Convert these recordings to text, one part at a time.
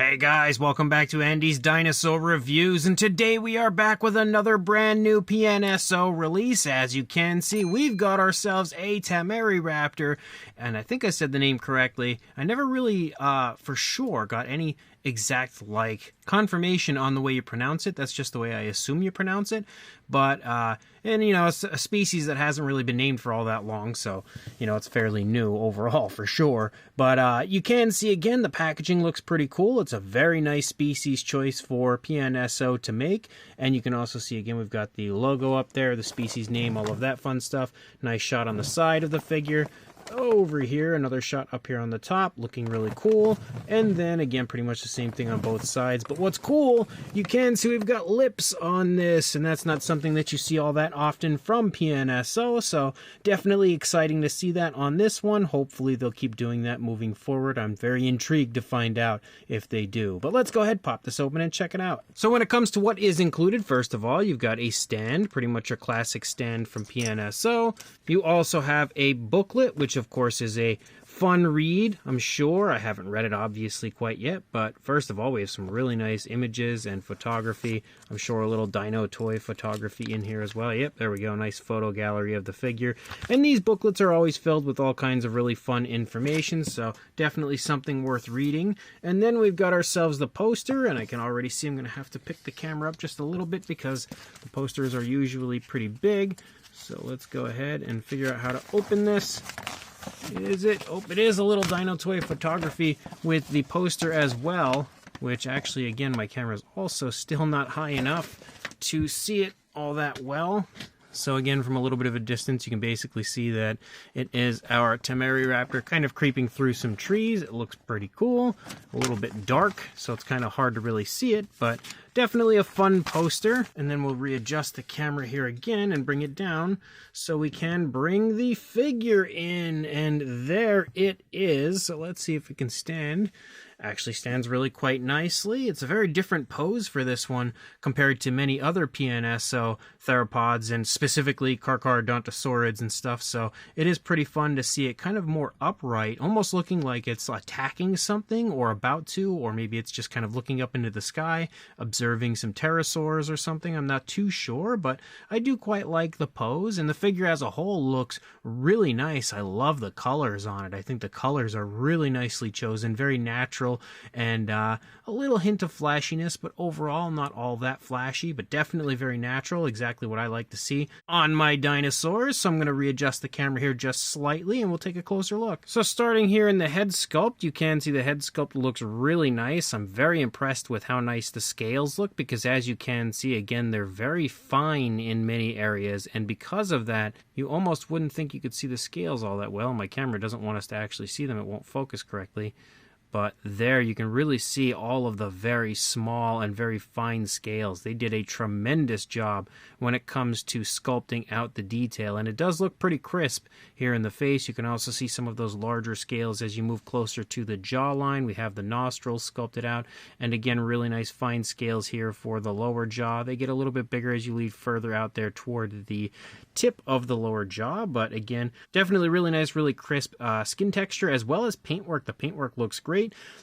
Hey guys, welcome back to Andy's Dinosaur Reviews, and today we are back with another brand new PNSO release. As you can see, we've got ourselves a TAMERYRAPTOR, and I think I said the name correctly. I never really, for sure, got any exact, confirmation on the way you pronounce it. That's just the way I assume you pronounce it. But, and, you know, it's a species that hasn't really been named for all that long, so, you know, it's fairly new overall, for sure. But, you can see, again, the packaging looks pretty cool. It's a very nice species choice for PNSO to make. And you can also see, again, we've got the logo up there, the species name, all of that fun stuff. Nice shot on the side of the figure. Over here, another shot up here on the top, looking really cool. And then again, pretty much the same thing on both sides. But what's cool, you can see we've got lips on this, and that's not something that you see all that often from PNSO, so definitely exciting to see that on this one. Hopefully they'll keep doing that moving forward. I'm very intrigued to find out if they do. But let's go ahead, pop this open and check it out. So when it comes to what is included, first of all, you've got a stand, pretty much your classic stand from PNSO. You also have a booklet, which of course is a fun read, I'm sure. I haven't read it obviously quite yet, but first of all, we have some really nice images and photography. I'm sure a little dino toy photography in here as well. Yep, there we go, nice photo gallery of the figure. And these booklets are always filled with all kinds of really fun information, so definitely something worth reading. And then we've got ourselves the poster, and I can already see I'm going to have to pick the camera up just a little bit because the posters are usually pretty big. So let's go ahead and figure out how to open this. Is it? Oh, it is a little dino toy photography with the poster as well, which actually, again, my camera is also still not high enough to see it all that well. So again, from a little bit of a distance, you can basically see that it is our TAMERYRAPTOR kind of creeping through some trees. It looks pretty cool, a little bit dark, so it's kind of hard to really see it, but definitely a fun poster. And then we'll readjust the camera here again and bring it down so we can bring the figure in, and there it is. So let's see if it can stand. Actually stands really quite nicely. It's a very different pose for this one compared to many other PNSO theropods and specifically Carcharodontosaurids and stuff, so it is pretty fun to see it kind of more upright, almost looking like it's attacking something or about to, or maybe it's just kind of looking up into the sky, observing some pterosaurs or something. I'm not too sure, but I do quite like the pose, and the figure as a whole looks really nice. I love the colors on it. I think the colors are really nicely chosen, very natural, and a little hint of flashiness, but overall not all that flashy, but definitely very natural, exactly what I like to see on my dinosaurs. So I'm going to readjust the camera here just slightly and we'll take a closer look. So starting here in the head sculpt, you can see the head sculpt looks really nice. I'm very impressed with how nice the scales look because, as you can see, again, they're very fine in many areas, and because of that, you almost wouldn't think you could see the scales all that well. My camera doesn't want us to actually see them. It won't focus correctly. But there you can really see all of the very small and very fine scales. They did a tremendous job when it comes to sculpting out the detail, and it does look pretty crisp here in the face. You can also see some of those larger scales as you move closer to the jawline. We have the nostrils sculpted out, and again, really nice fine scales here for the lower jaw. They get a little bit bigger as you lead further out there toward the tip of the lower jaw, but again, definitely really nice, really crisp skin texture as well as paintwork. The paintwork looks great.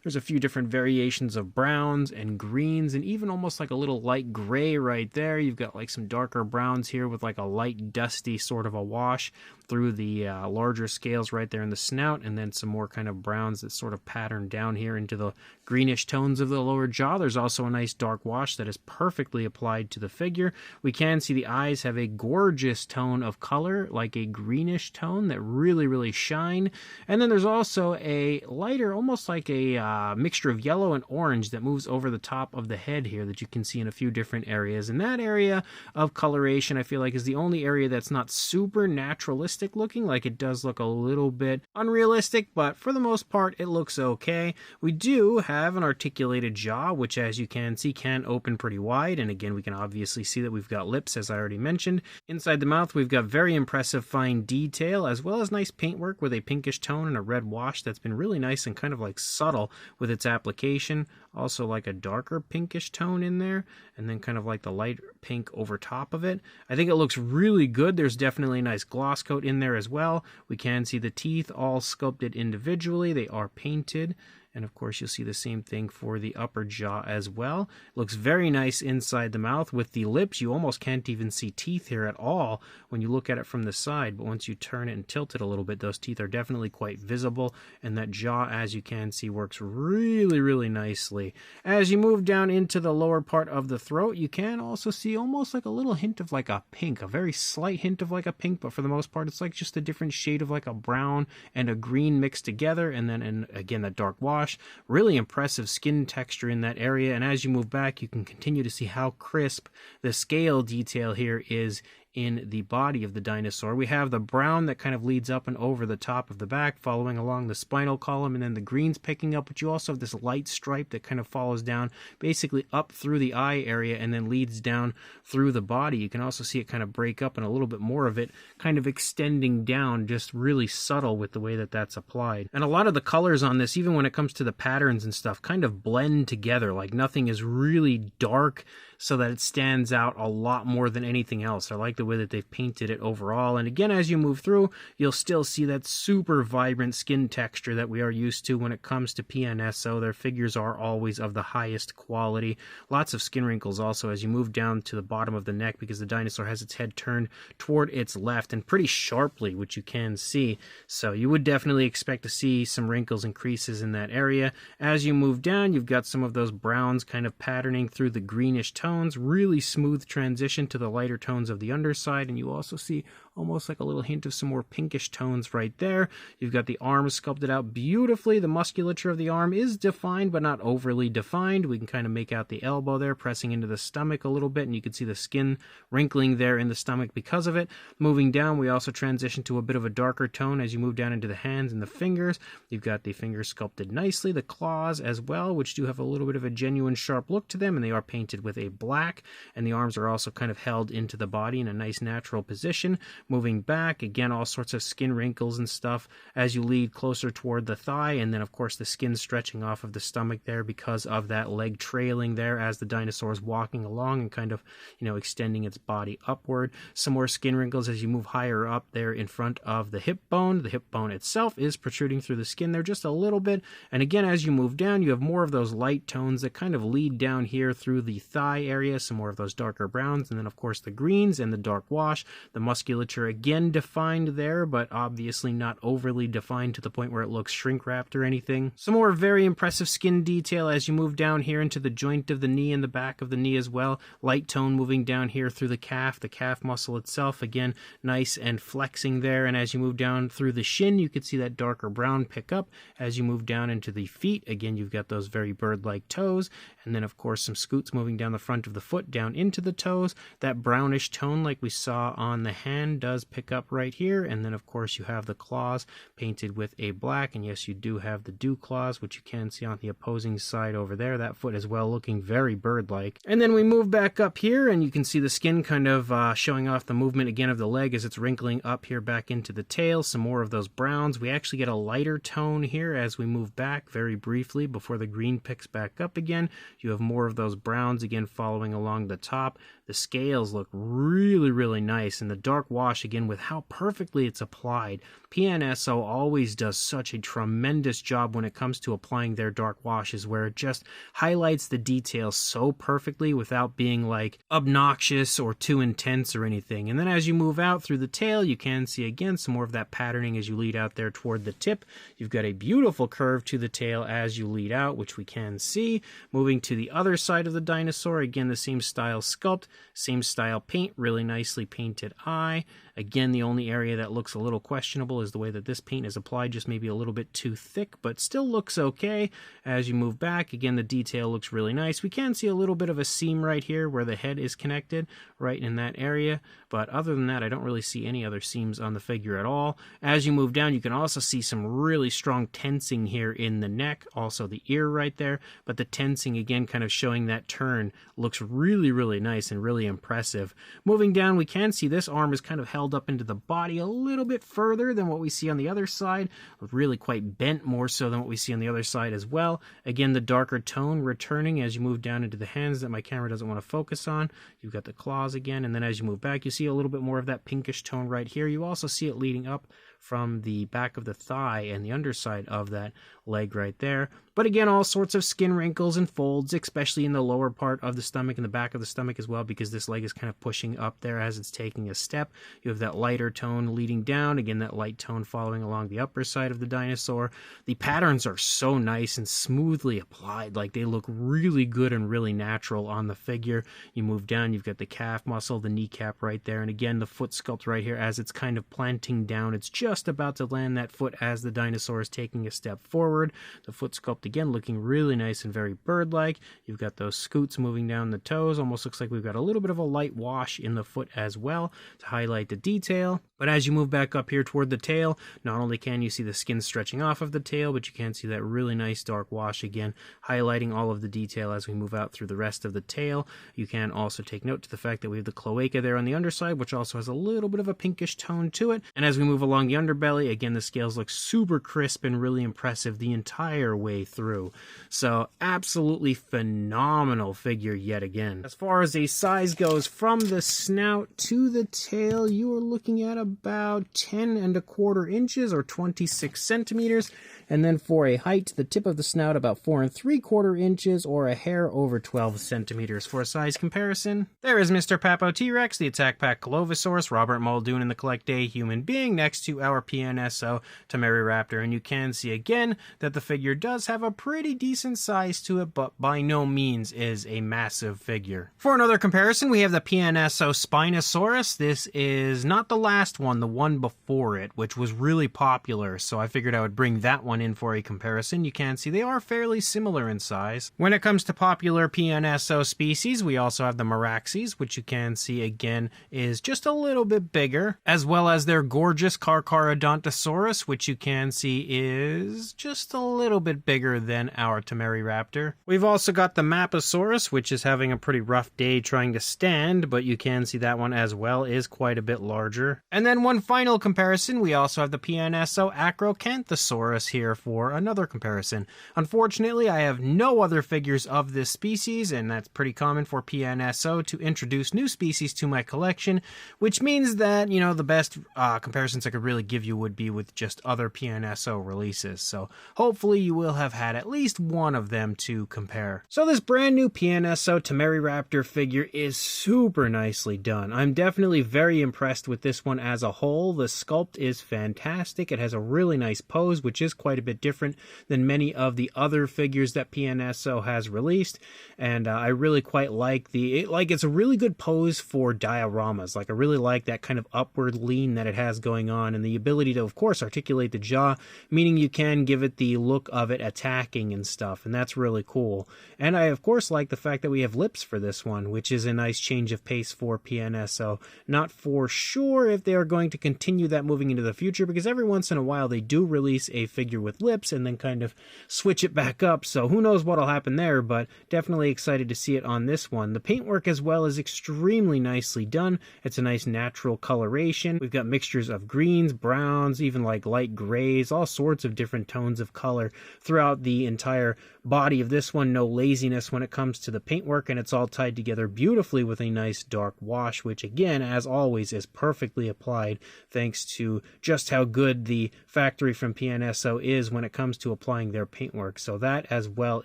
There's a few different variations of browns and greens and even almost like a little light gray right there. You've got like some darker browns here with like a light dusty sort of a wash through the larger scales right there in the snout, and then some more kind of browns that sort of pattern down here into the greenish tones of the lower jaw. There's also a nice dark wash that is perfectly applied to the figure. We can see the eyes have a gorgeous tone of color, like a greenish tone that really shine. And then there's also a lighter, almost like a mixture of yellow and orange that moves over the top of the head here that you can see in a few different areas. And that area of coloration, I feel like, is the only area that's not super naturalistic looking. Like, it does look a little bit unrealistic, but for the most part, it looks okay. We do have an articulated jaw, which, as you can see, can open pretty wide. And again, we can obviously see that we've got lips, as I already mentioned. Inside the mouth, we've got very impressive fine detail, as well as nice paintwork with a pinkish tone and a red wash that's been really nice and kind of like subtle with its application. Also like a darker pinkish tone in there, and then kind of like the light pink over top of it. I think it looks really good. There's definitely a nice gloss coat in there as well. We can see the teeth all sculpted individually. They are painted. And of course, you'll see the same thing for the upper jaw as well. It looks very nice inside the mouth. With the lips, you almost can't even see teeth here at all when you look at it from the side. But once you turn it and tilt it a little bit, those teeth are definitely quite visible. And that jaw, as you can see, works really, really nicely. As you move down into the lower part of the throat, you can also see almost like a little hint of like a pink, a very slight hint of like a pink, but for the most part, it's like just a different shade of like a brown and a green mixed together. And then, again, that dark wash. Really impressive skin texture in that area, and as you move back, you can continue to see how crisp the scale detail here is in the body of the dinosaur. We have the brown that kind of leads up and over the top of the back, following along the spinal column, and then the green's picking up, but you also have this light stripe that kind of follows down basically up through the eye area and then leads down through the body. You can also see it kind of break up and a little bit more of it kind of extending down, just really subtle with the way that that's applied. And a lot of the colors on this, even when it comes to the patterns and stuff, kind of blend together. Like nothing is really dark so that it stands out a lot more than anything else. I like the way that they've painted it overall. And again, as you move through, you'll still see that super vibrant skin texture that we are used to when it comes to PNSO. Their figures are always of the highest quality. Lots of skin wrinkles also as you move down to the bottom of the neck, because the dinosaur has its head turned toward its left and pretty sharply, which you can see. So you would definitely expect to see some wrinkles and creases in that area. As you move down, you've got some of those browns kind of patterning through the greenish tones. Really smooth transition to the lighter tones of the underside, and you also see almost like a little hint of some more pinkish tones right there. You've got the arms sculpted out beautifully. The musculature of the arm is defined, but not overly defined. We can kind of make out the elbow there, pressing into the stomach a little bit, and you can see the skin wrinkling there in the stomach because of it. Moving down, we also transition to a bit of a darker tone as you move down into the hands and the fingers. You've got the fingers sculpted nicely, the claws as well, which do have a little bit of a genuine sharp look to them, and they are painted with a black, and the arms are also kind of held into the body in a nice natural position. Moving back, again, all sorts of skin wrinkles and stuff as you lead closer toward the thigh, and then of course the skin stretching off of the stomach there because of that leg trailing there as the dinosaur is walking along and kind of, extending its body upward. Some more skin wrinkles as you move higher up there in front of the hip bone. The hip bone itself is protruding through the skin there just a little bit, and again, as you move down, you have more of those light tones that kind of lead down here through the thigh area, some more of those darker browns, and then of course the greens and the dark wash. The musculature again defined there, but obviously not overly defined to the point where it looks shrink wrapped or anything. Some more very impressive skin detail as you move down here into the joint of the knee and the back of the knee as well. Light tone moving down here through the calf muscle itself, again nice and flexing there. And as you move down through the shin, you can see that darker brown pick up. As you move down into the feet, again you've got those very bird-like toes, and then of course some scoots moving down the front of the foot down into the toes. That brownish tone like we saw on the hand does pick up right here, and then of course you have the claws painted with a black, and yes, you do have the dew claws, which you can see on the opposing side over there. That foot as well looking very bird-like. And then we move back up here, and you can see the skin kind of showing off the movement again of the leg as it's wrinkling up here back into the tail. Some more of those browns. We actually get a lighter tone here as we move back very briefly before the green picks back up again. You have more of those browns again following along the top. The scales look really, really nice, and the dark wash again with how perfectly it's applied. PNSO always does such a tremendous job when it comes to applying their dark washes, where it just highlights the details so perfectly without being like obnoxious or too intense or anything. And then as you move out through the tail, you can see again some more of that patterning as you lead out there toward the tip. You've got a beautiful curve to the tail as you lead out, which we can see. Moving to the other side of the dinosaur, again the same style sculpt, same style paint, really nicely painted eye. Again, the only area that looks a little questionable is the way that this paint is applied, just maybe a little bit too thick, but still looks okay. As you move back, again, the detail looks really nice. We can see a little bit of a seam right here where the head is connected, right in that area, but other than that, I don't really see any other seams on the figure at all. As you move down, you can also see some really strong tensing here in the neck, also the ear right there, but the tensing, again, kind of showing that turn, looks really, really nice and really impressive. Moving down, we can see this arm is kind of held up into the body a little bit further than what we see on the other side, really quite bent more so than what we see on the other side as well. Again, the darker tone returning as you move down into the hands that my camera doesn't want to focus on. You've got the claws again, and then as you move back, you see a little bit more of that pinkish tone right here. You also see it leading up from the back of the thigh and the underside of that leg right there. But again, all sorts of skin wrinkles and folds, especially in the lower part of the stomach and the back of the stomach as well, because this leg is kind of pushing up there as it's taking a step. You have that lighter tone leading down, again, that light tone following along the upper side of the dinosaur. The patterns are so nice and smoothly applied, like they look really good and really natural on the figure. You move down, you've got the calf muscle, the kneecap right there, and again, the foot sculpt right here as it's kind of planting down. It's just about to land that foot as the dinosaur is taking a step forward. The foot sculpt again looking really nice and very bird-like. You've got those scoots moving down the toes. Almost looks like we've got a little bit of a light wash in the foot as well to highlight the detail. But as you move back up here toward the tail, not only can you see the skin stretching off of the tail, but you can see that really nice dark wash again, highlighting all of the detail as we move out through the rest of the tail. You can also take note to the fact that we have the cloaca there on the underside, which also has a little bit of a pinkish tone to it. And as we move along the underbelly, again, the scales look super crisp and really impressive the entire way through. So absolutely phenomenal figure yet again. As far as a size goes, from the snout to the tail, you are looking at about 10¼ inches or 26 centimeters. And then for a height to the tip of the snout, about 4¾ inches or a hair over 12 centimeters. For a size comparison, there is Mr. Papo T-Rex, the Attack Pack Colovosaurus, Robert Muldoon in the Collect Day Human Being, next to our PNSO TAMERYRAPTOR. And you can see again that the figure does have a pretty decent size to it, but by no means is a massive figure. For another comparison, we have the PNSO Spinosaurus. This is not the last one, the one before it, which was really popular, so I figured I would bring that one in for a comparison. You can see they are fairly similar in size. When it comes to popular PNSO species, we also have the Meraxes, which you can see again is just a little bit bigger, as well as their gorgeous Carcharodontosaurus, which you can see is just a little bit bigger than our TAMERYRAPTOR. We've also got the Maposaurus, which is having a pretty rough day trying to stand, but you can see that one as well is quite a bit larger. And then one final comparison, we also have the PNSO Acrocanthosaurus here for another comparison. Unfortunately, I have no other figures of this species, and that's pretty common for PNSO to introduce new species to my collection, which means that, you know, the best comparisons I could really give you would be with just other PNSO releases. So hopefully you will have had at least one of them to compare. So this brand new PNSO TAMERYRAPTOR figure is super nicely done. I'm definitely very impressed with this one as a whole. The sculpt is fantastic. It has a really nice pose, which is quite a bit different than many of the other figures that PNSO has released, and I really quite like it's a really good pose for dioramas. Like, I really like that kind of upward lean that it has going on, and the ability to, of course, articulate the jaw, meaning you can give it the look of it attacking and stuff, and that's really cool. And I, of course, like the fact that we have lips for this one, which is a nice change of pace for PNSO. Not for sure if they are going to continue that moving into the future, because every once in a while they do release a figure with lips and then kind of switch it back up, so who knows what'll happen there, but definitely excited to see it on this one. The paintwork as well is extremely nicely done. It's a nice natural coloration. We've got mixtures of greens, browns, even like light grays, all sorts of different tones of color throughout the entire body of this one. No laziness when it comes to the paintwork, and it's all tied together beautifully with a nice dark wash, which again, as always, is perfectly applied thanks to just how good the factory from PNSO is when it comes to applying their paintwork. So that as well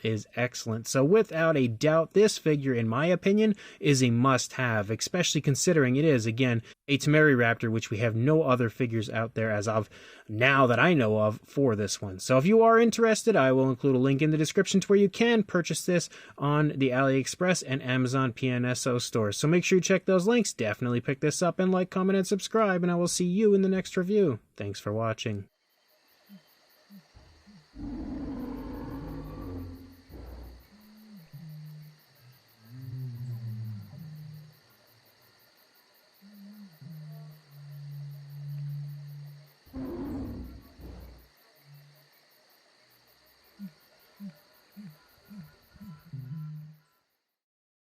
is excellent. So without a doubt, this figure, in my opinion, is a must-have, especially considering it is, again, a TAMERYRAPTOR, which we have no other figures out there as of now that I know of for this one. So if you are interested, I will include a link in the description to where you can purchase this on the AliExpress and Amazon PNSO stores. So make sure you check those links. Definitely pick this up and like, comment, and subscribe, and I will see you in the next review. Thanks for watching.